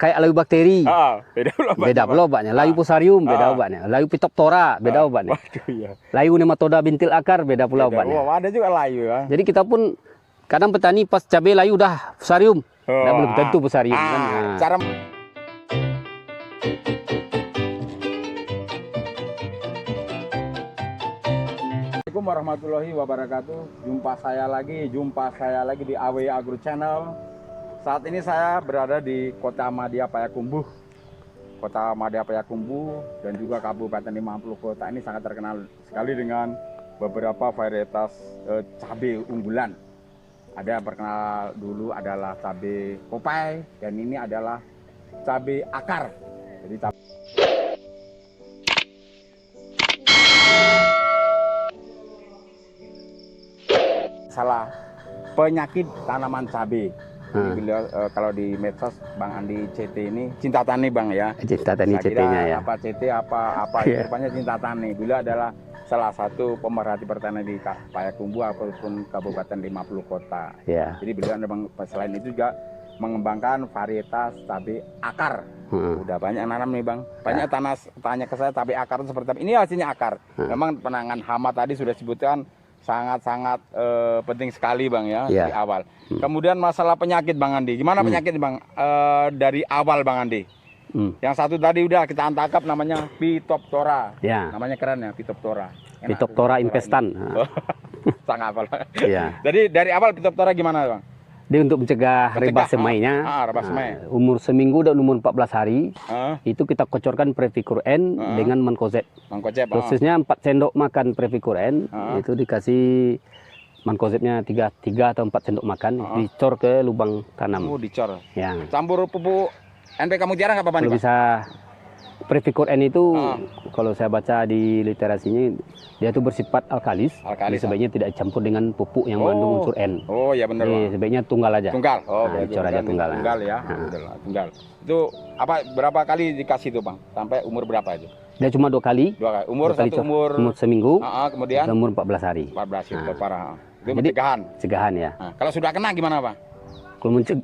kayak layu bakteri. Beda Beda obatnya. Layu fusarium beda obatnya. Layu Phytophthora beda obatnya. Waduh, iya. Layu nematoda bintil akar beda pula Beda. obatnya. Wah, ada juga layu ya. Jadi kita pun kadang petani pas cabai layu udah fusarium. Nah, belum tentu fusarium kan. Nah. Cara Assalamualaikum warahmatullahi wabarakatuh. Jumpa saya lagi di AW Agro Channel. Saat ini saya berada di Kota Madya Payakumbuh. Kota Madya Payakumbuh dan juga Kabupaten 50 Kota ini sangat terkenal sekali dengan beberapa varietas cabai unggulan. Ada yang terkenal dulu adalah cabai Popeye dan ini adalah cabai akar. Jadi salah penyakit tanaman cabai. Beliau kalau di medsos Bang Andi CT ini cinta tani Bang ya. Cinta tani CT-nya ya. Apa CT apa rupanya cinta tani. Beliau adalah salah satu pemerhati pertanian di Payakumbuh ataupun Kabupaten 50 Kota. Ya. Jadi beliau selain itu juga mengembangkan varietas cabai akar. Udah banyak nanam nih Bang. Banyak tanya ke saya cabai akar itu seperti apa. Ini hasilnya akar. Memang penanganan hama tadi sudah disebutkan sangat penting sekali Bang ya, di awal. Kemudian masalah penyakit Bang Andi, gimana penyakit Bang dari awal Bang Andi? Yang satu tadi udah kita tangkap namanya Phytophthora, namanya keren ya Phytophthora. Phytophthora infestan. Sangat hafal. Ya. Jadi dari awal Phytophthora gimana Bang? Dia untuk mencegah rebah semainya, rebah semai. umur seminggu dan umur 14 hari, itu kita kocorkan Previcur N dengan Mancozeb. Dosisnya 4 sendok makan Previcur N, itu dikasih Mancozebnya 3 atau 4 sendok makan, dicor ke lubang tanam. Oh, dicor. Ya. Campur pupuk NPK Mutiara nggak apa-apa nih, Kalau Bang? bisa Previcur N itu, kalau saya baca di literasinya, dia itu bersifat alkalis. Jadi sebaiknya tidak dicampur dengan pupuk yang mengandung unsur N. Oh ya benar. Jadi sebaiknya tunggal aja. Tunggal. Oh, dicor aja tunggal. Tunggal ya. Tunggal. Itu apa? Berapa kali dikasih itu Bang? Sampai umur berapa itu? Dia cuma 2 kali. 2 kali. Umur umur seminggu. Kemudian umur 14 hari. 14 itu parah. Itu Jadi, pencegahan ya. Kalau sudah kena gimana Bang?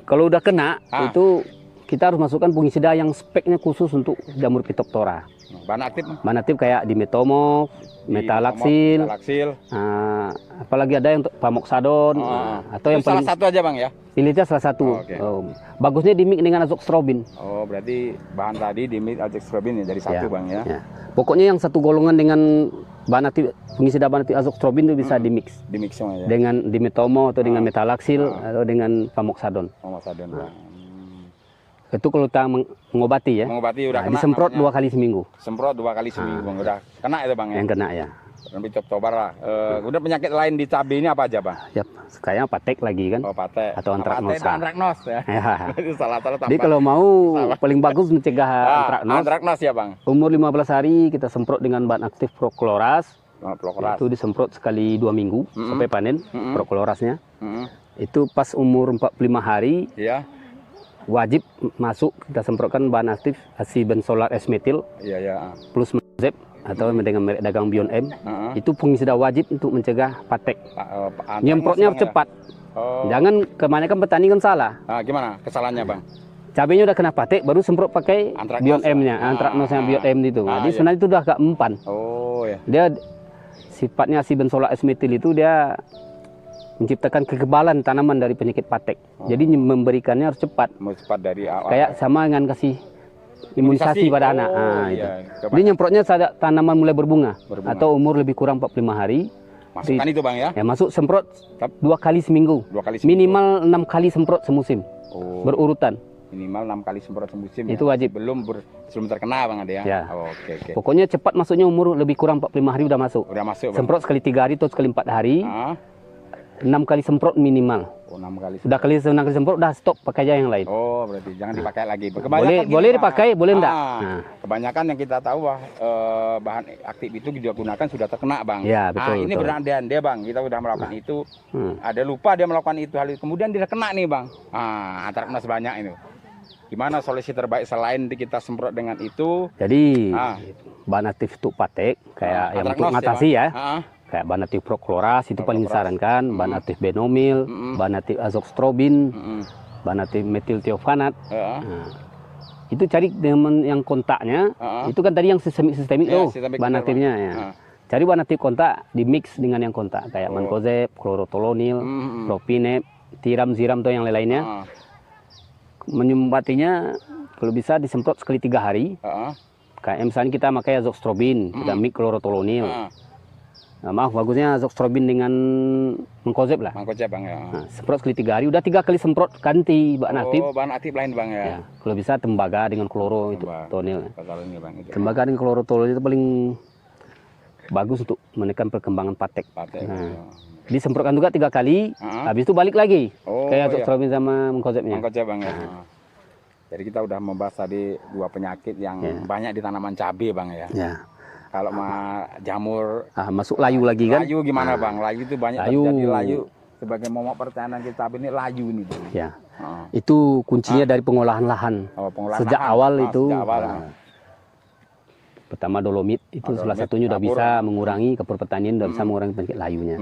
Kalau udah kena itu kita harus masukkan fungisida yang speknya khusus untuk jamur Phytophthora. Bahan aktif? Bahan aktif kayak dimetomov, metalaxyl, apalagi ada yang untuk pamoxadon, atau yang salah satu aja Bang ya? Pilihnya salah satu. Bagusnya dimix dengan azoxstrobin. Oh, berarti bahan tadi dimix azoxstrobin ya dari satu Bang ya? Pokoknya yang satu golongan dengan bahan aktif fungisida bahan aktif azoxstrobin itu bisa dimix. Dimix semua ya? Dengan dimetomov atau dengan metalaxyl atau dengan pamoxadon. Pamoxadon Bang. Itu kalau kita mengobati ya. Mengobati udah kena. Disemprot 2 kali seminggu. Semprot 2 kali seminggu Bang. Udah kena itu Bang ya? Yang kena ya. Phytophthora. Udah penyakit lain di cabai ini apa aja Bang? Ya, kayaknya patek lagi kan. Oh, patek. Atau antraknosa. Antraknos ya. Itu salah Jadi kalau mau paling bagus mencegah antraknos. Antraknos ya Bang. Umur 15 hari kita semprot dengan bahan aktif Procloras. Itu disemprot sekali 2 minggu sampai panen Proclorasnya. Itu pas umur 45 hari. Iya. Wajib masuk kita semprotkan bahan aktif Acibenzolar S-metil plus Mancozeb atau dengan merek dagang Beyond M. Itu fungisida wajib untuk mencegah patek. Nyemprotnya cepat. Jangan kebanyakan petani kan salah. Gimana kesalahannya Bang? Cabainya udah kena patek baru semprot pakai Beyond M-nya, antraknosnya Beyond M itu. Jadi sebenarnya itu udah agak mempan. Oh ya. Dia sifatnya Acibenzolar S-metil itu dia menciptakan kekebalan tanaman dari penyakit patek. Jadi memberikannya harus cepat. Cepat dari awal. Kayak sama dengan kasih imunisasi pada anak. Jadi nyemprotnya saat tanaman mulai berbunga atau umur lebih kurang 45 hari. Masukkan itu Bang ya? Ya masuk semprot 2 kali seminggu. 2 kali seminggu. Minimal 6 kali semprot semusim. Berurutan. Minimal 6 kali semprot semusim. Itu wajib. Belum terkena Bang ada ya? Oke. Pokoknya cepat masuknya umur lebih kurang 45 hari udah masuk. Udah masuk Bang. Semprot sekali 3 hari atau sekali 4 hari. 6 kali semprot minimal. 6 kali. Sudah 6 kali semprot, udah stop, pakai aja yang lain. Oh, berarti jangan dipakai lagi. Boleh dipakai, boleh enggak? Kebanyakan yang kita tahu bahan aktif itu juga gunakan sudah terkena Bang. Ya, betul. Ini berandai-andai Bang, kita sudah melakukan itu. Ada lupa dia melakukan itu hal itu, kemudian dia kena nih Bang. Antraknos banyak itu. Gimana solusi terbaik selain kita semprot dengan itu? Jadi bahan aktif untuk patek kayak yang untuk mengatasi ya. Kayak bahan aktif Procloras itu paling disarankan, bahan aktif Benomil, bahan aktif azoxstrobin, bahan aktif metiltiofenat. Itu cari dengan yang kontaknya, itu kan tadi yang sistemik tuh, bahan aktifnya ya. Cari bahan aktif kontak, di mix dengan yang kontak, kayak mancozeb, klorotolonil, propinep, tiram, ziram atau yang lainnya. Menyumbatinya kalau bisa disemprot sekali 3 hari. Kayak misalnya kita pakai azoxstrobin, kita mix klorotolonil. Nah, maaf, bagusnya azoxstrobin dengan mancozeb lah. Mancozeb bang ya. Nah, semprot sekali 3 hari, udah 3 kali semprot ganti bahan aktif. Oh, bahan aktif lain bang ya. Ya, kalau bisa tembaga dengan kloro itu tonil. Bang, itu. Tembaga dengan klorotonil itu paling bagus untuk menekan perkembangan patek. Nah, disemprotkan juga 3 kali, habis itu balik lagi. Kayak azoxstrobin sama mancozebnya. Mancozeb bang ya. Jadi kita udah membahas tadi 2 penyakit yang banyak di tanaman cabai bang ya. Ya. Kalau jamur masuk layu lagi kan? Layu gimana bang? Layu itu banyak terjadi layu. Sebagai momok pertanian kita ini layu nih bang. Ya. Itu kuncinya dari pengolahan lahan. Sejak awal itu. Sejak awal, pertama dolomit itu salah satunya udah bisa mengurangi pertanian, udah bisa mengurangi penyakit layunya.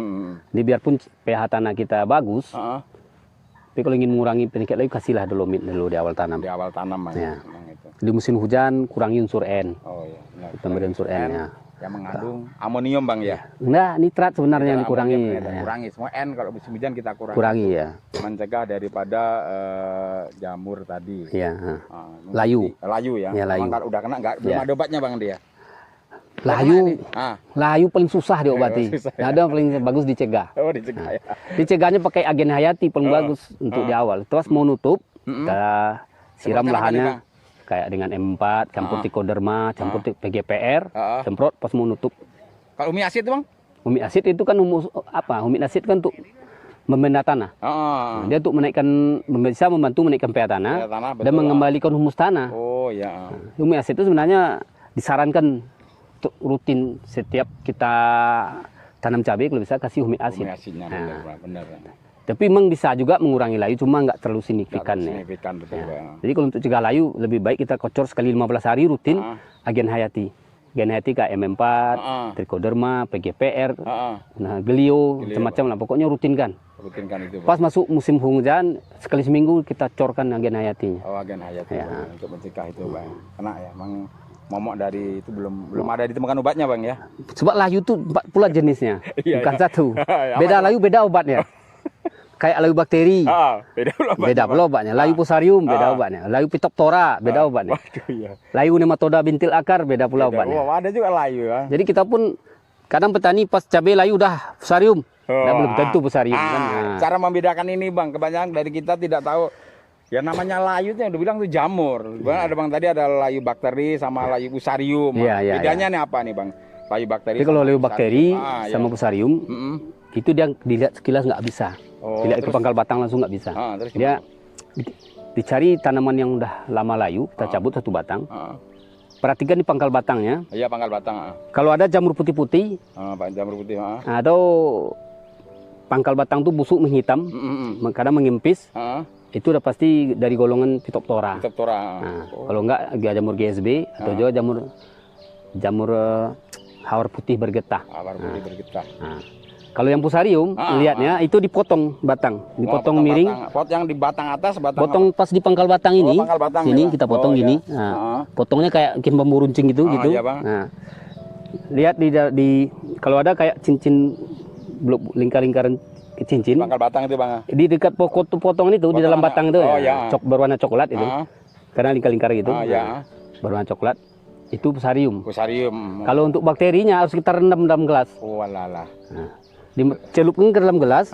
Ini biarpun pH tanah kita bagus, tapi kalau ingin mengurangi penyakit layu kasihlah dolomit dulu di awal tanam. Di awal tanam ya. Di musim hujan kurangi unsur N. Pemberian unsur N ya. Yang mengandung amonium bang ya. Enggak, nitrat sebenarnya yang dikurangi. Kurangi semua N, kalau musim hujan kita kurangi. Kurangi ya. Mencegah daripada jamur tadi. Iya. Layu. Layu ya. Ya, layu. Kalau udah kena belum ada obatnya bang dia. Layu paling susah diobati. Ada paling bagus dicegah. Oh, dicegah ya. Dicegahnya pakai agen hayati paling bagus untuk di awal. Terus mau nutup, kita siram lahannya kayak dengan M4, campur trichoderma, campur PGPR, semprot pas mau nutup. Kalau umi asid bang? Umi asid itu kan umi asid kan untuk membenda tanah. Dia untuk bisa membantu menaikkan pH tanah dan mengembalikan humus tanah. Oh ya. Umi asid itu sebenarnya disarankan untuk rutin setiap kita tanam cabai kalau bisa kasih humic asid. Benar. Tapi memang bisa juga mengurangi layu, cuma nggak terlalu signifikan ya. Betul, Jadi kalau untuk cegah layu lebih baik kita kocor sekali 15 hari rutin agen hayati. Agen hayati kayak M4, trichoderma, PGPR, gelio, macam-macam lah. Pokoknya rutinkan. Rutinkan itu. Pas masuk musim hujan sekali seminggu kita corkan agen hayatinya. Oh, agen hayati ya. Untuk mencegah itu bang. Kena ya, memang momok dari itu belum ada ditemukan obatnya bang ya. Sebab layu itu pula jenisnya, bukan satu. Beda layu beda obatnya. Kayak layu bakteri, beda pula obatnya. Layu fusarium, beda obatnya. Layu pitoptora, beda obatnya. Layu nematoda bintil akar, beda pula obatnya. Ada juga layu ya. Jadi kita pun kadang petani pas cabai layu udah fusarium, belum tentu fusarium kan. Cara membedakan ini bang, kebanyakan dari kita tidak tahu. Ya namanya layu itu yang dibilang itu jamur. Ada bang tadi ada layu bakteri sama layu fusarium. Bedanya nih apa nih bang? Layu bakteri. Jadi kalau layu bakteri sama fusarium itu dia dilihat sekilas nggak bisa. Dilihat ke pangkal batang langsung nggak bisa. Dia dicari tanaman yang udah lama layu, kita cabut satu batang. Perhatikan di pangkal batangnya. Iya, pangkal batang. Kalau ada jamur putih-putih, jamur putih, atau pangkal batang tuh busuk menghitam, kadang mengimpis, itu udah pasti dari golongan Phytophthora. Kalau enggak jamur GSB atau juga jamur hawar putih bergetah. Kalau yang fusarium, lihatnya itu dipotong batang, dipotong miring. Pot yang di batang atas, potong pas di pangkal batang ini. Sini kita potong gini. Potongnya kayak bikin bambu runcing gitu. Iya, bang. Lihat di kalau ada kayak cincin lingkar-lingkaran cincin. Pangkal batang itu bang. Di dekat potongan itu, di dalam batang itu berwarna coklat itu. Karena lingkar-lingkar gitu. Berwarna coklat. Itu fusarium. Kalau untuk bakterinya harus kita rendam dalam gelas. Dicelupkan ke dalam gelas,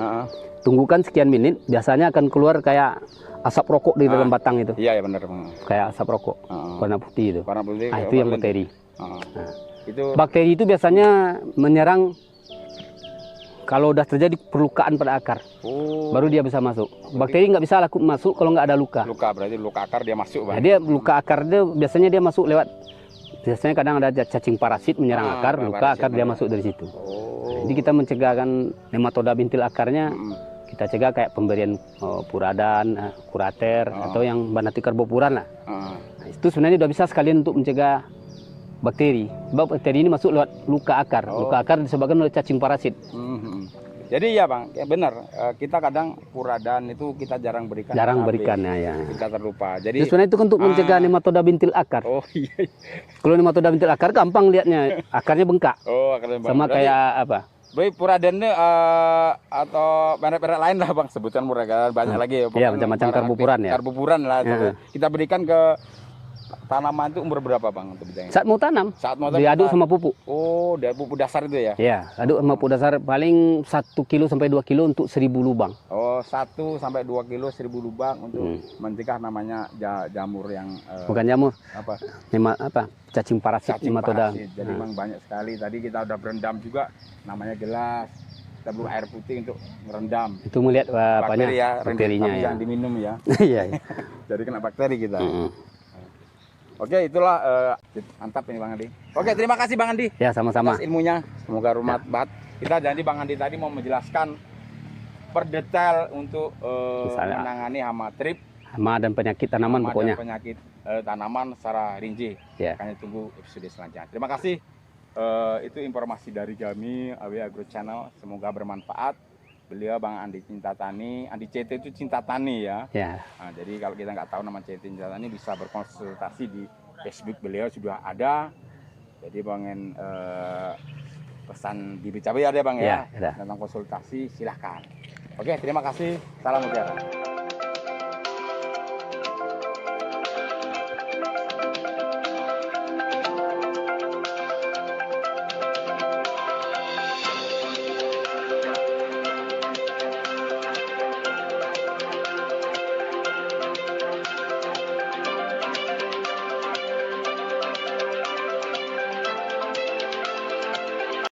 tunggukan sekian menit, biasanya akan keluar kayak asap rokok di dalam batang itu. Iya, benar. Kayak asap rokok, warna putih itu. Itu yang bakteri. Bakteri itu biasanya menyerang kalau udah terjadi perlukaan pada akar, baru dia bisa masuk. Bakteri nggak bisa masuk kalau nggak ada luka. Berarti luka akar dia masuk. Nah, dia luka akar dia biasanya dia masuk lewat. Biasanya kadang ada cacing parasit menyerang akar, luka akar dia masuk dari situ. Jadi kita mencegahkan nematoda bintil akarnya, kita cegah kayak pemberian puradan, kurater, atau yang banatikarbopuran lah. Nah, itu sebenarnya udah bisa sekalian untuk mencegah bakteri. Sebab bakteri ini masuk lewat luka akar. Luka akar disebabkan oleh cacing parasit. Jadi ya Bang, ya benar. Kita kadang puradan itu kita jarang berikan. Jarang berikannya ya. Kita terlupa. Jadi sebenarnya itu untuk mencegah nematoda bintil akar. Oh iya. Kalau nematoda bintil akar gampang lihatnya, akarnya bengkak. Oh, akarnya bengkak. Sama kayak apa? Baik puradan ini atau merek-merek lain lah Bang, sebutan mereka banyak lagi ya. Iya, macam-macam karbopuran ya. Karbopuran lah. Kita berikan ke tanaman itu umur berapa Bang untuk bidangnya? Saat mau tanam. Saat mau diaduk sama pupuk. Oh, dari pupuk dasar itu ya? Iya, aduk sama pupuk dasar paling 1 kilo sampai 2 kilo untuk 1000 lubang. Oh, 1 sampai 2 kilo 1000 lubang untuk mencegah namanya jamur yang bukan jamur. Apa? Cacing parasit nematoda. Jadi Bang banyak sekali. Tadi kita udah berendam juga namanya gelas. Kita perlu air putih untuk merendam. Itu melihat bakteri ya, bakterinya ya. Jangan diminum ya. Iya. Jadi kena bakteri kita. Oke, itulah mantap ini Bang Andi. Oke, terima kasih Bang Andi. Ya, sama-sama. Atas ilmunya. Semoga bermanfaat. Kita janji Bang Andi tadi mau menjelaskan per detail untuk menangani hama trip, hama dan penyakit tanaman pokoknya. Dan penyakit tanaman secara rinci. Ya. Kami tunggu episode selanjutnya. Terima kasih. Itu informasi dari kami AW Agro Channel. Semoga bermanfaat. Beliau Bang Andi Cinta Tani, Andi CT itu Cinta Tani ya. Ya. Nah, jadi kalau kita nggak tahu nama CT Cinta Tani bisa berkonsultasi di Facebook beliau sudah ada. Jadi pengen pesan bibit cabai ada Bang ya. Ya, tentang konsultasi silahkan. Oke, terima kasih. Salam mutiara.